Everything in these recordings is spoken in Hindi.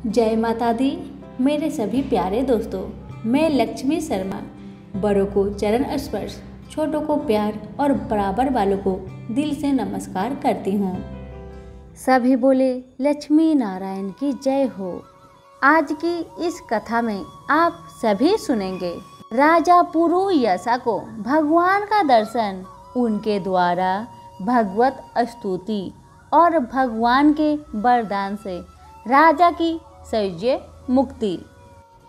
जय माता दी। मेरे सभी प्यारे दोस्तों, मैं लक्ष्मी शर्मा बड़ों को चरण स्पर्श, छोटों को प्यार और बराबर वालों को दिल से नमस्कार करती हूँ। सभी बोले लक्ष्मी नारायण की जय हो। आज की इस कथा में आप सभी सुनेंगे राजा पुरुयसा को भगवान का दर्शन, उनके द्वारा भगवत स्तुति और भगवान के वरदान से राजा की सौज्य मुक्ति।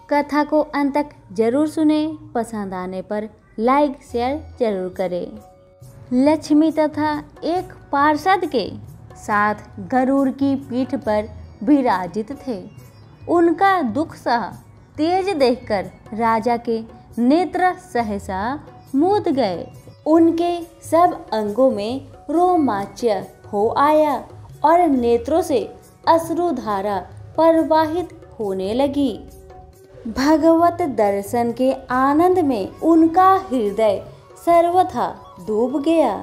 कथा को अंत तक जरूर सुने। पसंद आने पर लाइक शेयर जरूर करें। लक्ष्मी तथा एक पार्षद के साथ गरुड़ की पीठ पर विराजित थे। उनका दुख सह तेज देखकर राजा के नेत्र सहसा मूंद गए। उनके सब अंगों में रोमांच हो आया और नेत्रों से अश्रुधारा प्रवाहित होने लगी। भगवत दर्शन के आनंद में उनका हृदय सर्वथा डूब गया।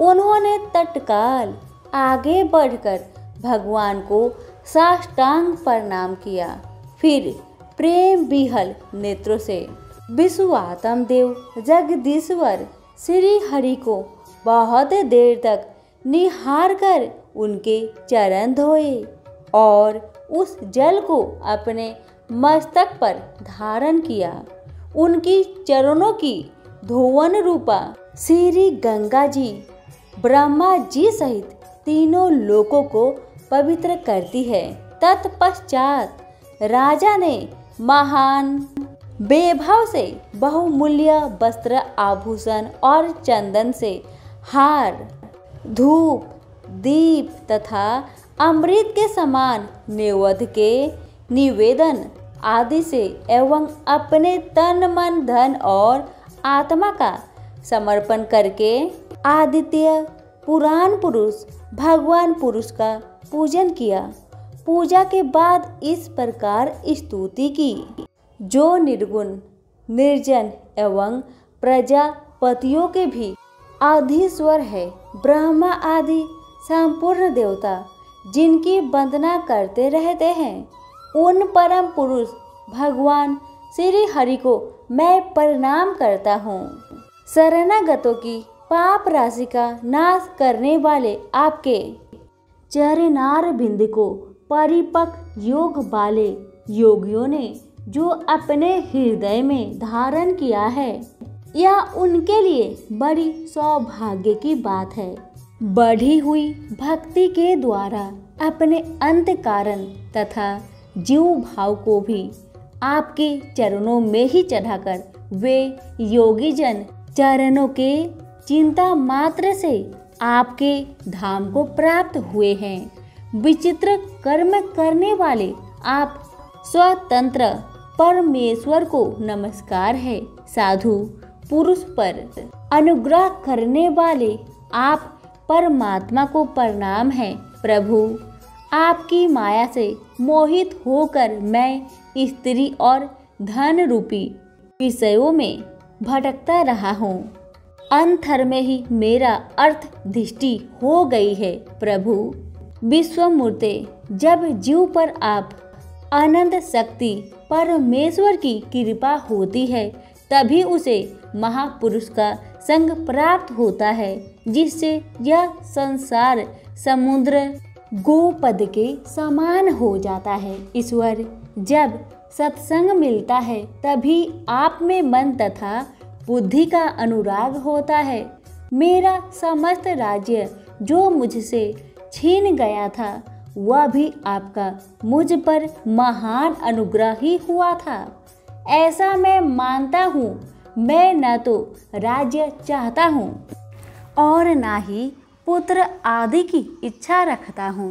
उन्होंने तत्काल आगे बढ़कर भगवान को साष्टांग प्रणाम किया। फिर प्रेम विहल नेत्रों से विश्वात्म देव जगदीश्वर श्री हरि को बहुत देर तक निहार कर उनके चरण धोए और उस जल को अपने मस्तक पर धारण किया। उनकी चरणों की धोवन रूपा श्री गंगा जी ब्रह्मा जी सहित तीनों लोकों को पवित्र करती है। तत्पश्चात राजा ने महान वैभव से बहुमूल्य वस्त्र, आभूषण और चंदन से हार, धूप, दीप तथा अमृत के समान नैवेद्य के निवेदन आदि से एवं अपने तन, मन, धन और आत्मा का समर्पण करके आदित्य पुराण पुरुष भगवान पुरुष का पूजन किया। पूजा के बाद इस प्रकार स्तुति की, जो निर्गुण, निर्जन एवं प्रजापतियों के भी अधीश्वर है, ब्रह्मा आदि संपूर्ण देवता जिनकी वंदना करते रहते हैं, उन परम पुरुष भगवान श्री हरि को मैं प्रणाम करता हूँ। शरणागतों की पाप राशि का नाश करने वाले आपके चरणार बिंद को परिपक्व योग वाले योगियों ने जो अपने हृदय में धारण किया है, यह उनके लिए बड़ी सौभाग्य की बात है। बढ़ी हुई भक्ति के द्वारा अपने अंत कारण तथा जीव भाव को भी आपके चरणों में ही चढ़ाकर वे योगी जन चरणों के चिंता मात्र से आपके धाम को प्राप्त हुए हैं। विचित्र कर्म करने वाले आप स्वतंत्र परमेश्वर को नमस्कार है। साधु पुरुष पर अनुग्रह करने वाले आप परमात्मा को प्रणाम है। प्रभु, आपकी माया से मोहित होकर मैं स्त्री और धन रूपी विषयों में भटकता रहा हूँ। अंतर में ही मेरा अर्थ दृष्टि हो गई है। प्रभु विश्वमूर्ते, जब जीव पर आप अनंत शक्ति परमेश्वर की कृपा होती है, तभी उसे महापुरुष का संग प्राप्त होता है, जिससे यह संसार समुद्र गोपद के समान हो जाता है। ईश्वर, जब सत्संग मिलता है तभी आप में मन तथा बुद्धि का अनुराग होता है। मेरा समस्त राज्य जो मुझसे छीन गया था, वह भी आपका मुझ पर महान अनुग्रह ही हुआ था। ऐसा मैं मानता हूँ। मैं न तो राज्य चाहता हूँ और ना ही पुत्र आदि की इच्छा रखता हूँ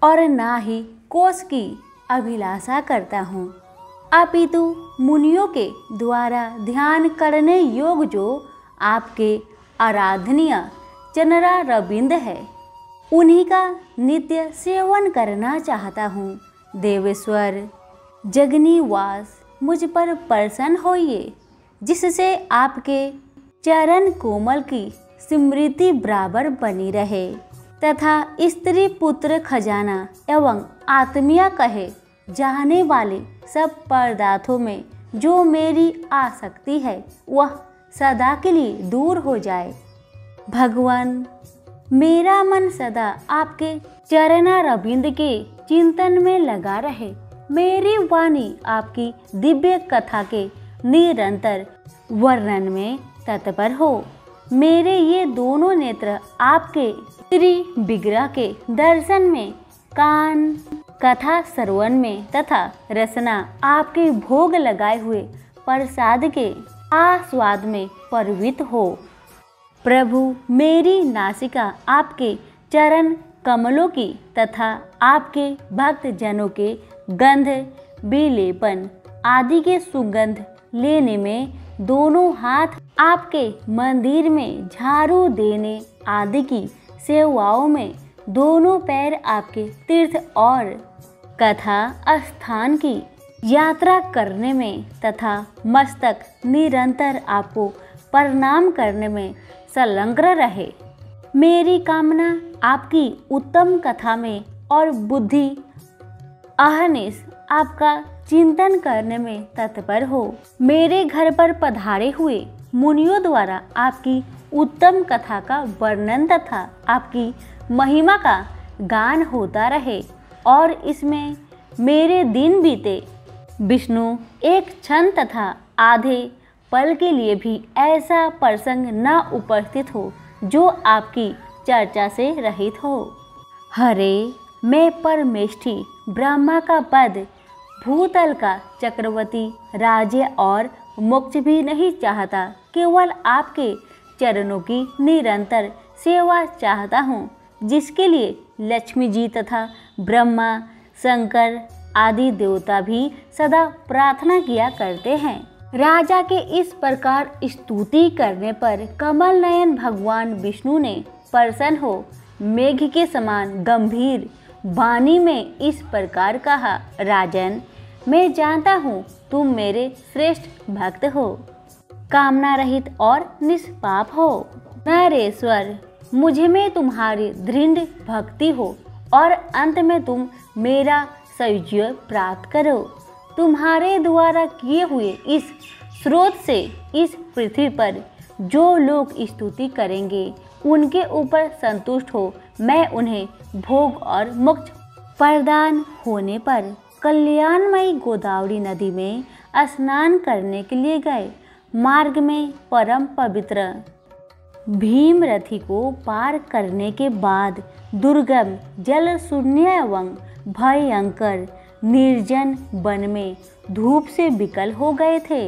और ना ही कोष की अभिलाषा करता हूँ, अपितु मुनियों के द्वारा ध्यान करने योग जो आपके आराधनीय चरणारविंद है, उन्हीं का नित्य सेवन करना चाहता हूँ। देवेश्वर जगनीवास, मुझ पर प्रसन्न होइए, जिससे आपके चरण कोमल की स्मृति बराबर बनी रहे तथा स्त्री पुत्र खजाना एवं आत्मीय कहे जाने वाले सब पदार्थों में जो मेरी आसक्ति है वह सदा के लिए दूर हो जाए। भगवान, मेरा मन सदा आपके चरणारविंद के चिंतन में लगा रहे। मेरी वाणी आपकी दिव्य कथा के निरंतर वर्णन में तत्पर हो। मेरे ये दोनों नेत्र आपके श्री विग्रह के दर्शन में, कान कथा श्रवण में तथा रसना आपके भोग लगाए हुए प्रसाद के आस्वाद में परवित हो। प्रभु, मेरी नासिका आपके चरण कमलों की तथा आपके भक्त जनों के गंध विलेपन आदि के सुगंध लेने में, दोनों हाथ आपके मंदिर में झाड़ू देने आदि की सेवाओं में, दोनों पैर आपके तीर्थ और कथा स्थान की यात्रा करने में तथा मस्तक निरंतर आपको प्रणाम करने में संलग्न रहे। मेरी कामना आपकी उत्तम कथा में और बुद्धि अहर्निश आपका चिंतन करने में तत्पर हो। मेरे घर पर पधारे हुए मुनियों द्वारा आपकी उत्तम कथा का वर्णन तथा आपकी महिमा का गान होता रहे और इसमें मेरे दिन बीते। विष्णु, एक क्षण तथा आधे पल के लिए भी ऐसा प्रसंग न उपस्थित हो जो आपकी चर्चा से रहित हो। हरे, मैं परमेष्ठी ब्रह्मा का पद, भूतल का चक्रवर्ती, राज्य और मोक्ष भी नहीं चाहता, केवल आपके चरणों की निरंतर सेवा चाहता हूँ, जिसके लिए लक्ष्मी जी तथा ब्रह्मा, शंकर आदि देवता भी सदा प्रार्थना किया करते हैं। राजा के इस प्रकार स्तुति करने पर कमल नयन भगवान विष्णु ने प्रसन्न हो मेघ के समान गंभीर वाणी में इस प्रकार कहा, राजन, मैं जानता हूँ तुम मेरे श्रेष्ठ भक्त हो, कामना रहित और निष्पाप हो। नरेश्वर, मुझे में तुम्हारी दृढ़ भक्ति हो और अंत में तुम मेरा सायुज्य प्राप्त करो। तुम्हारे द्वारा किए हुए इस स्रोत से इस पृथ्वी पर जो लोग स्तुति करेंगे उनके ऊपर संतुष्ट हो मैं उन्हें भोग और मोक्ष प्रदान होने पर कल्याणमयी गोदावरी नदी में स्नान करने के लिए गए। मार्ग में परम पवित्र भीमरथी को पार करने के बाद दुर्गम जल शून्य एवं भयंकर निर्जन वन में धूप से विकल हो गए थे।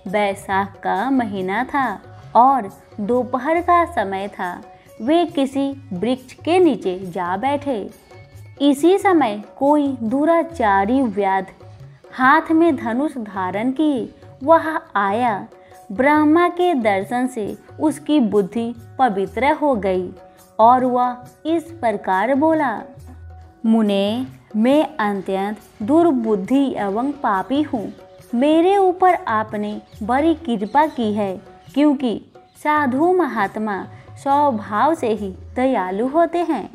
बैसाख का महीना था और दोपहर का समय था। वे किसी वृक्ष के नीचे जा बैठे। इसी समय कोई दुराचारी व्याध हाथ में धनुष धारण किए वह आया। ब्रह्मा के दर्शन से उसकी बुद्धि पवित्र हो गई और वह इस प्रकार बोला, मुने, मैं अत्यंत दुर्बुद्धि एवं पापी हूँ। मेरे ऊपर आपने बड़ी कृपा की है, क्योंकि साधु महात्मा स्वभाव से ही दयालु होते हैं।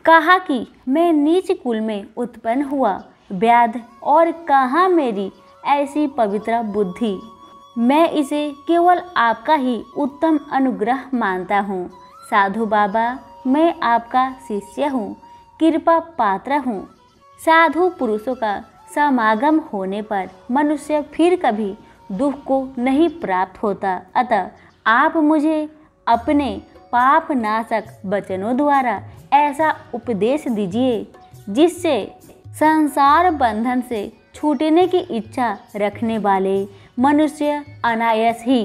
कहा कि मैं नीच कुल में उत्पन्न हुआ व्याध और कहाँ मेरी ऐसी पवित्र बुद्धि। मैं इसे केवल आपका ही उत्तम अनुग्रह मानता हूँ। साधु बाबा, मैं आपका शिष्य हूँ, कृपा पात्र हूँ। साधु पुरुषों का समागम होने पर मनुष्य फिर कभी दुख को नहीं प्राप्त होता। अतः आप मुझे अपने पाप नाशक वचनों द्वारा ऐसा उपदेश दीजिए जिससे संसार बंधन से छूटने की इच्छा रखने वाले मनुष्य अनायास ही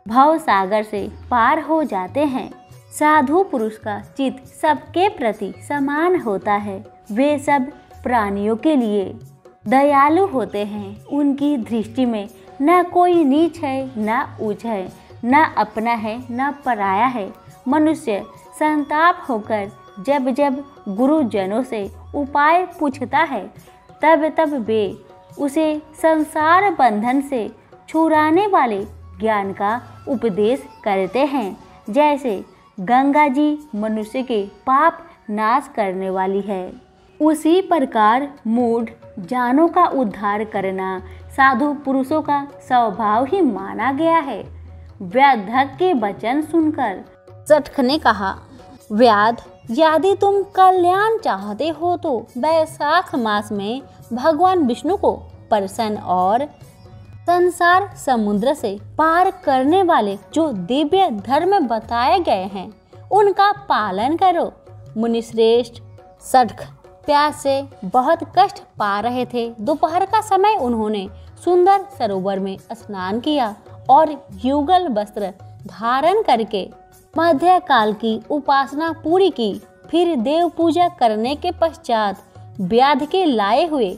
भव सागर से पार हो जाते हैं। साधु पुरुष का चित्त सबके प्रति समान होता है। वे सब प्राणियों के लिए दयालु होते हैं। उनकी दृष्टि में न कोई नीच है न ऊंच है, न अपना है न पराया है। मनुष्य संताप होकर जब जब गुरुजनों से उपाय पूछता है तब तब वे उसे संसार बंधन से छुड़ाने वाले ज्ञान का उपदेश करते हैं। जैसे गंगा जी मनुष्य के पाप नाश करने वाली है, उसी प्रकार मूढ़ जानों का उद्धार करना साधु पुरुषों का स्वभाव ही माना गया है। व्याधक के वचन सुनकर सटक ने कहा, व्याध, यदि तुम कल्याण चाहते हो तो वैशाख मास में भगवान विष्णु को प्रसन्न और संसार समुद्र से पार करने वाले जो दिव्य धर्म बताए गए हैं उनका पालन करो। मुनिश्रेष्ठ सटक प्यास से बहुत कष्ट पा रहे थे। दोपहर का समय उन्होंने सुंदर सरोवर में स्नान किया और युगल वस्त्र धारण करके मध्यकाल की उपासना पूरी की। फिर देव पूजा करने के पश्चात व्याध के लाए हुए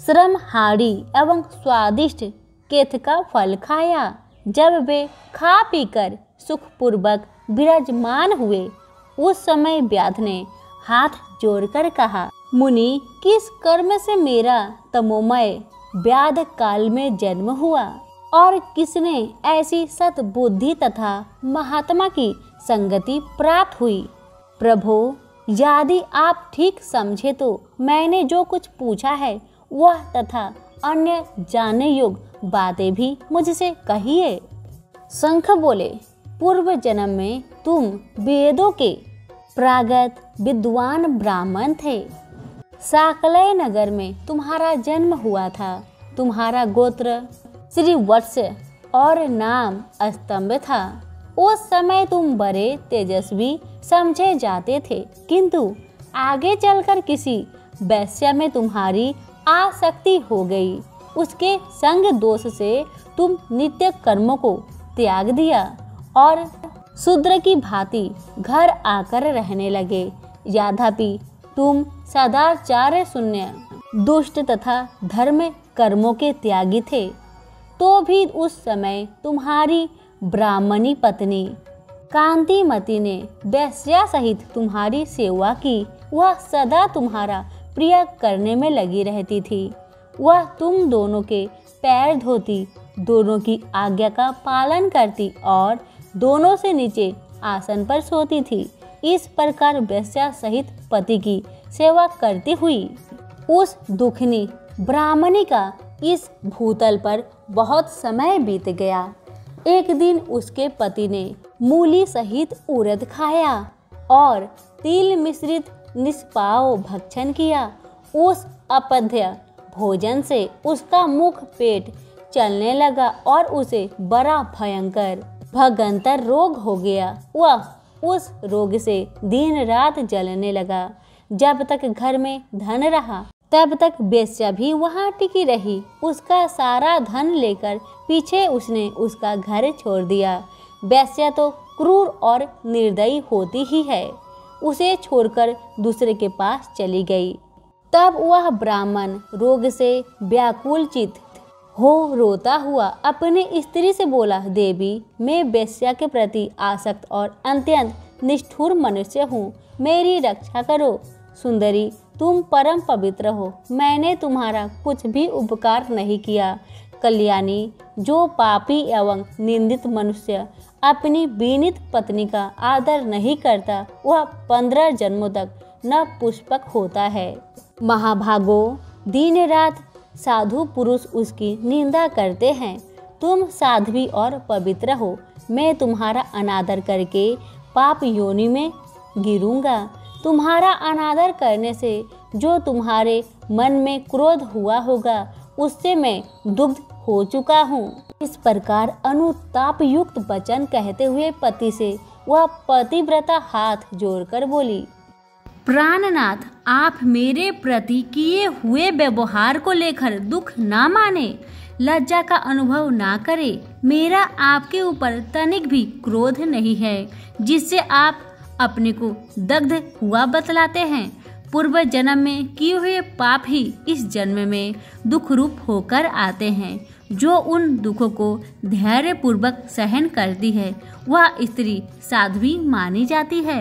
श्रमहारी एवं स्वादिष्ट केथ का फल खाया। जब वे खा पीकर सुखपूर्वक विराजमान हुए उस समय व्याध ने हाथ जोड़कर कहा, मुनि, किस कर्म से मेरा तमोमय व्याध काल में जन्म हुआ और किसने ऐसी सद्बुद्धि तथा महात्मा की संगति प्राप्त हुई? प्रभो, यदि आप ठीक समझे तो मैंने जो कुछ पूछा है वह तथा अन्य जानने योग्य बातें भी मुझसे कहिए। शंख बोले, पूर्व जन्म में तुम वेदों के प्रागत विद्वान ब्राह्मण थे। साकलय नगर में तुम्हारा जन्म हुआ था। तुम्हारा गोत्र श्रीवत्स और नाम स्तंभ था। उस समय तुम बड़े तेजस्वी समझे जाते थे, किंतु आगे चलकर किसी वैश्य में तुम्हारी आसक्ति हो गई। उसके संग दोष से तुम नित्य कर्मों को त्याग दिया और शूद्र की भांति घर आकर रहने लगे। यद्यपि तुम सदाचार शून्य, दुष्ट तथा धर्म कर्मों के त्यागी थे, तो भी उस समय तुम्हारी ब्राह्मणी पत्नी कांतिमती ने वैश्या सहित तुम्हारी सेवा की। वह सदा तुम्हारा प्रिय करने में लगी रहती थी। वह तुम दोनों के पैर धोती, दोनों की आज्ञा का पालन करती और दोनों से नीचे आसन पर सोती थी। इस प्रकार वैश्या सहित पति की सेवा करती हुई उस दुखनी ब्राह्मणी का इस भूतल पर बहुत समय बीत गया। एक दिन उसके पति ने मूली सहित उड़द खाया और तिल मिश्रित निष्पाव भक्षण किया। उस अपध्य भोजन से उसका मुख पेट चलने लगा और उसे बड़ा भयंकर भगंतर रोग हो गया। वह उस रोग से दिन रात जलने लगा। जब तक घर में धन रहा तब तक वेश्या भी वहां टिकी रही। उसका सारा धन लेकर पीछे उसने उसका घर छोड़ दिया। वेश्या तो क्रूर और निर्दयी होती ही है। उसे छोड़कर दूसरे के पास चली गई। तब वह ब्राह्मण रोग से व्याकुल चित्त हो रोता हुआ अपनी स्त्री से बोला, देवी, मैं वेश्या के प्रति आसक्त और अत्यंत निष्ठुर मनुष्य हूँ। मेरी रक्षा करो। सुंदरी, तुम परम पवित्र हो। मैंने तुम्हारा कुछ भी उपकार नहीं किया। कल्याणी, जो पापी एवं निंदित मनुष्य अपनी बीनित पत्नी का आदर नहीं करता वह 15 जन्मों तक न पुष्पक होता है। महाभागो, दिन रात साधु पुरुष उसकी निंदा करते हैं। तुम साध्वी और पवित्र हो। मैं तुम्हारा अनादर करके पाप योनि में गिरूंगा। तुम्हारा अनादर करने से जो तुम्हारे मन में क्रोध हुआ होगा उससे मैं दुग्ध हो चुका हूँ। इस प्रकार अनुताप युक्त वचन कहते हुए पति से वह पतिव्रता हाथ जोड़कर बोली, प्राणनाथ, आप मेरे प्रति किए हुए व्यवहार को लेकर दुख ना माने, लज्जा का अनुभव ना करे। मेरा आपके ऊपर तनिक भी क्रोध नहीं है जिससे आप अपने को दग्ध हुआ बतलाते हैं। पूर्व जन्म में किए हुए पाप ही इस जन्म में दुख रूप होकर आते हैं। जो उन दुखों को धैर्य पूर्वक सहन करती है वह स्त्री साध्वी मानी जाती है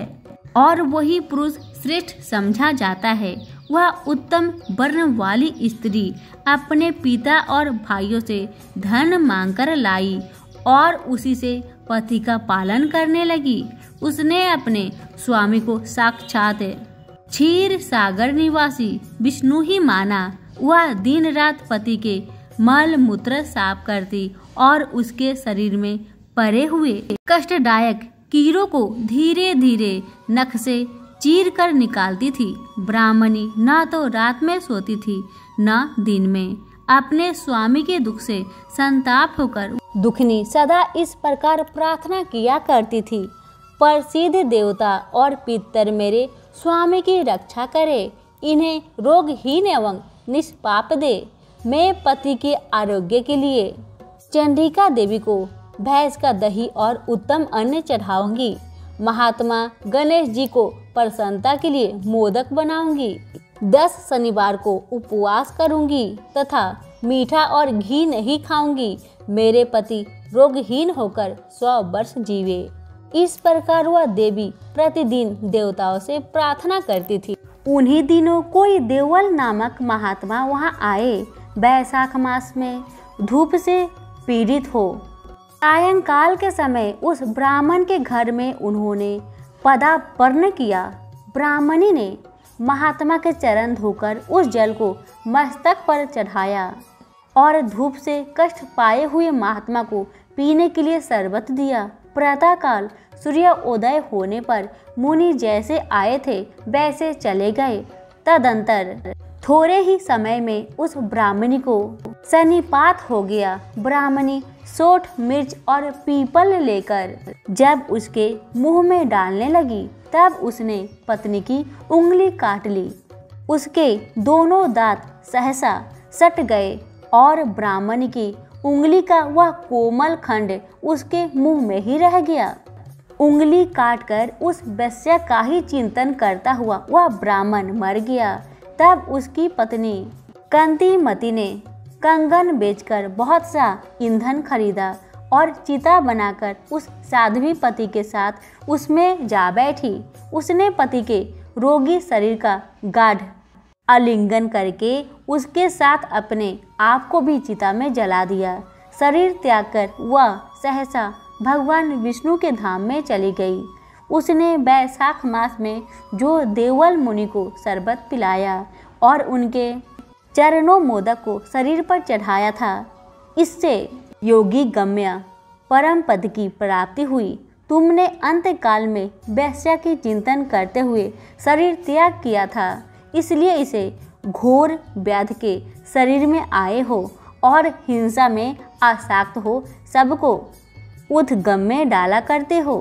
और वही पुरुष श्रेष्ठ समझा जाता है। वह उत्तम वर्ण वाली स्त्री अपने पिता और भाइयों से धन मांगकर लाई और उसी से पति का पालन करने लगी। उसने अपने स्वामी को साक्षात क्षीर सागर निवासी विष्णु ही माना। वह दिन रात पति के मल मूत्र साफ करती और उसके शरीर में पड़े हुए कष्टदायक कीड़ों को धीरे धीरे नख से चीर कर निकालती थी। ब्राह्मणी न तो रात में सोती थी न दिन में। अपने स्वामी के दुख से संताप होकर दुखनी सदा इस प्रकार प्रार्थना किया करती थी, प्रसिद्ध देवता और पितर मेरे स्वामी की रक्षा करे, इन्हें रोगहीन एवं निष्पाप दे। मैं पति के आरोग्य के लिए चंडिका देवी को भैंस का दही और उत्तम अन्न चढ़ाऊंगी। महात्मा गणेश जी को प्रसन्नता के लिए मोदक बनाऊंगी। 10 शनिवार को उपवास करूंगी तथा मीठा और घी नहीं खाऊंगी। मेरे पति रोगहीन होकर 100 वर्ष जीवे। इस प्रकार वह देवी प्रतिदिन देवताओं से प्रार्थना करती थी। उन्हीं दिनों कोई देवल नामक महात्मा वहां आए। वैशाख मास में धूप से पीड़ित हो सायंकाल के समय उस ब्राह्मण के घर में उन्होंने पदार्पण किया। ब्राह्मणी ने महात्मा के चरण धोकर उस जल को मस्तक पर चढ़ाया और धूप से कष्ट पाए हुए महात्मा को पीने के लिए शरबत दिया। प्रातःकाल सूर्योदय होने पर मुनि जैसे आए थे वैसे चले गए। तदंतर थोड़े ही समय में उस ब्राह्मणी को सन्निपात हो गया। ब्राह्मणी सोंठ मिर्च और पीपल लेकर जब उसके मुंह में डालने लगी तब उसने पत्नी की उंगली काट ली। उसके दोनों दांत सहसा सट गए और ब्राह्मणी की उंगली का वह कोमल खंड उसके मुंह में ही रह गया। उंगली काटकर उस वेश्या का ही चिंतन करता हुआ वह ब्राह्मण मर गया। तब उसकी पत्नी कंतीमती ने कंगन बेचकर बहुत सा ईंधन खरीदा और चिता बनाकर उस साध्वी पति के साथ उसमें जा बैठी। उसने पति के रोगी शरीर का गाढ़ आलिंगन करके उसके साथ अपने आप को भी चिता में जला दिया। शरीर त्याग कर वह सहसा भगवान विष्णु के धाम में चली गई। उसने वैशाख मास में जो देवल मुनि को शरबत पिलाया और उनके चरणों मोदक को शरीर पर चढ़ाया था, इससे योगी गम्य परम पद की प्राप्ति हुई। तुमने अंतकाल में वैश्या की चिंतन करते हुए शरीर त्याग किया था, इसलिए इसे घोर व्याध के शरीर में आए हो और हिंसा में आसक्त हो सबको उद्गम में डाला करते हो।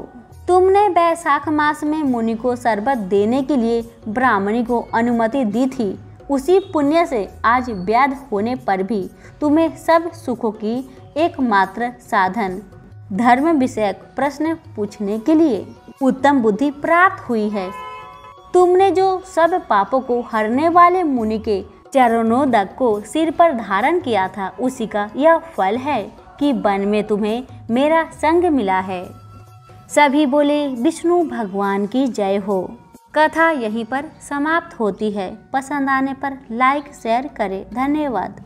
तुमने वैशाख मास में मुनि को शरबत देने के लिए ब्राह्मणी को अनुमति दी थी। उसी पुण्य से आज व्याध होने पर भी तुम्हें सब सुखों की एकमात्र साधन धर्म विषयक प्रश्न पूछने के लिए उत्तम बुद्धि प्राप्त हुई है। तुमने जो सब पापों को हरने वाले मुनि के चरणोदक को सिर पर धारण किया था, उसी का यह फल है कि वन में तुम्हें मेरा संग मिला है। सभी बोले विष्णु भगवान की जय हो। कथा यहीं पर समाप्त होती है। पसंद आने पर लाइक शेयर करें। धन्यवाद।